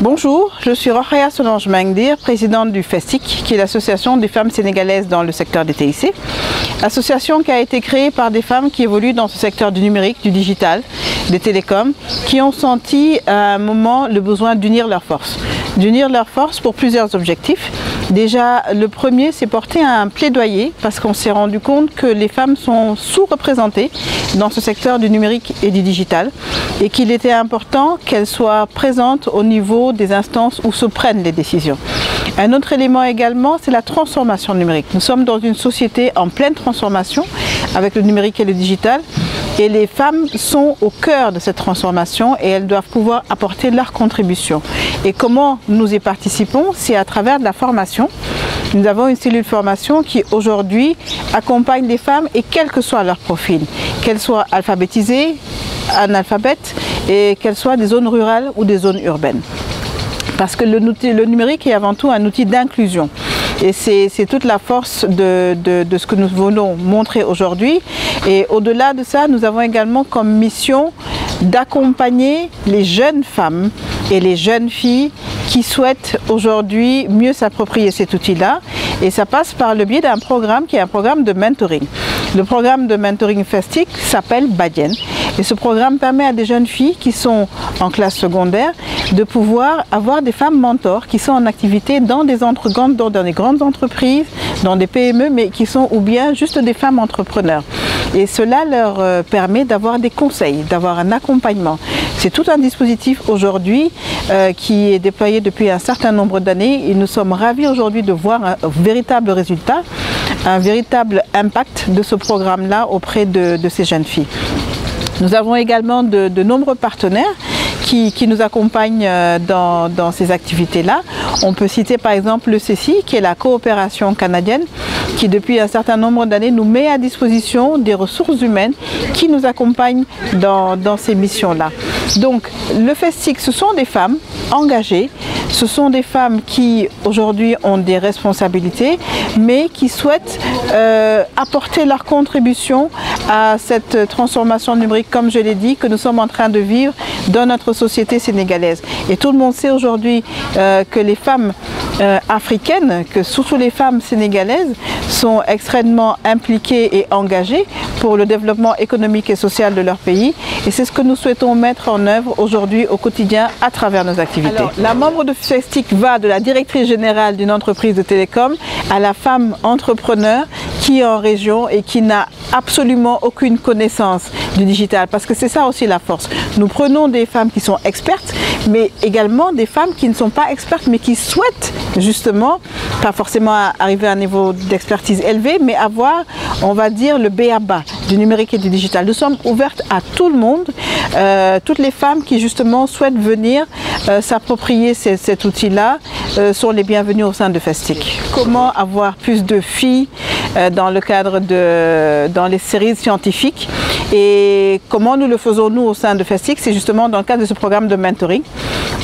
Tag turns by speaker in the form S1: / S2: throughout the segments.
S1: Bonjour, je suis Rokhaya Solange Mengdir, présidente du FESTIC, qui est l'association des femmes sénégalaises dans le secteur des TIC. Association qui a été créée par des femmes qui évoluent dans ce secteur du numérique, du digital, des télécoms, qui ont senti à un moment le besoin d'unir leurs forces. D'unir leurs forces pour plusieurs objectifs. Déjà, le premier, c'est porter un plaidoyer parce qu'on s'est rendu compte que les femmes sont sous-représentées dans ce secteur du numérique et du digital et qu'il était important qu'elles soient présentes au niveau des instances où se prennent les décisions. Un autre élément également, c'est la transformation numérique. Nous sommes dans une société en pleine transformation avec le numérique et le digital. Et les femmes sont au cœur de cette transformation et elles doivent pouvoir apporter leur contribution. Et comment nous y participons? C'est à travers de la formation. Nous avons une cellule de formation qui aujourd'hui accompagne les femmes et quel que soit leur profil, qu'elles soient alphabétisées, analphabètes et qu'elles soient des zones rurales ou des zones urbaines. Parce que le numérique est avant tout un outil d'inclusion. Et c'est toute la force de ce que nous voulons montrer aujourd'hui. Et au-delà de ça, nous avons également comme mission d'accompagner les jeunes femmes et les jeunes filles qui souhaitent aujourd'hui mieux s'approprier cet outil-là. Et ça passe par le biais d'un programme qui est un programme de mentoring. Le programme de mentoring FESTIC s'appelle Badiane. Et ce programme permet à des jeunes filles qui sont en classe secondaire de pouvoir avoir des femmes mentors qui sont en activité dans des grandes entreprises, dans des PME, mais qui sont ou bien juste des femmes entrepreneurs. Et cela leur permet d'avoir des conseils, d'avoir un accompagnement. C'est tout un dispositif aujourd'hui qui est déployé depuis un certain nombre d'années et nous sommes ravis aujourd'hui de voir un véritable résultat, un véritable impact de ce programme-là auprès de ces jeunes filles. Nous avons également de nombreux partenaires qui nous accompagnent dans ces activités-là. On peut citer par exemple le CECI, qui est la coopération canadienne, qui depuis un certain nombre d'années nous met à disposition des ressources humaines qui nous accompagnent dans ces missions-là. Donc le FESTIC, ce sont des femmes engagées, ce sont des femmes qui aujourd'hui ont des responsabilités, mais qui souhaitent apporter leur contribution à cette transformation numérique, comme je l'ai dit, que nous sommes en train de vivre dans notre société sénégalaise. Et tout le monde sait aujourd'hui que les femmes africaines, que surtout les femmes sénégalaises, sont extrêmement impliquées et engagées pour le développement économique et social de leur pays. Et c'est ce que nous souhaitons mettre en œuvre aujourd'hui au quotidien à travers nos activités. Alors, la membre de FESTIC va de la directrice générale d'une entreprise de télécom à la femme entrepreneur qui est en région et qui n'a absolument aucune connaissance du digital, parce que c'est ça aussi la force. Nous prenons des femmes qui sont expertes, mais également des femmes qui ne sont pas expertes, mais qui souhaitent justement, pas forcément arriver à un niveau d'expertise élevé, mais avoir, on va dire, le b.a.-ba du numérique et du digital. Nous sommes ouvertes à tout le monde, toutes les femmes qui justement souhaitent venir s'approprier cet outil-là sont les bienvenues au sein de FESTIC. Comment avoir plus de filles dans le cadre dans les séries scientifiques et comment nous le faisons nous au sein de FESTIC, c'est justement dans le cadre de ce programme de mentoring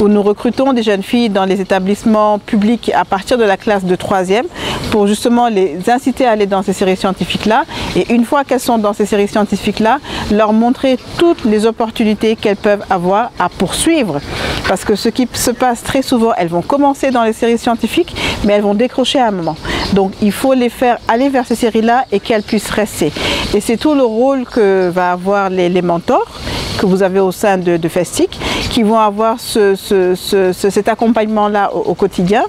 S1: où nous recrutons des jeunes filles dans les établissements publics à partir de la classe de 3e pour justement les inciter à aller dans ces séries scientifiques-là et une fois qu'elles sont dans ces séries scientifiques-là, leur montrer toutes les opportunités qu'elles peuvent avoir à poursuivre. Parce que ce qui se passe très souvent, elles vont commencer dans les séries scientifiques, mais elles vont décrocher à un moment. Donc il faut les faire aller vers ces séries-là et qu'elles puissent rester. Et c'est tout le rôle que va avoir les mentors que vous avez au sein de FESTIC, qui vont avoir cet accompagnement-là au quotidien.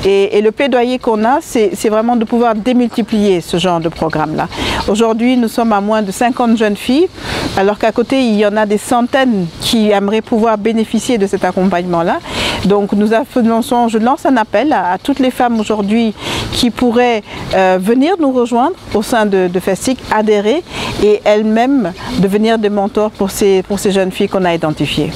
S1: Et le plaidoyer qu'on a, c'est vraiment de pouvoir démultiplier ce genre de programme-là. Aujourd'hui, nous sommes à moins de 50 jeunes filles, alors qu'à côté, il y en a des centaines qui aimeraient pouvoir bénéficier de cet accompagnement-là. Donc je lance un appel à toutes les femmes aujourd'hui qui pourraient venir nous rejoindre au sein de FESTIC, adhérer et elles-mêmes devenir des mentors pour ces jeunes filles qu'on a identifiées.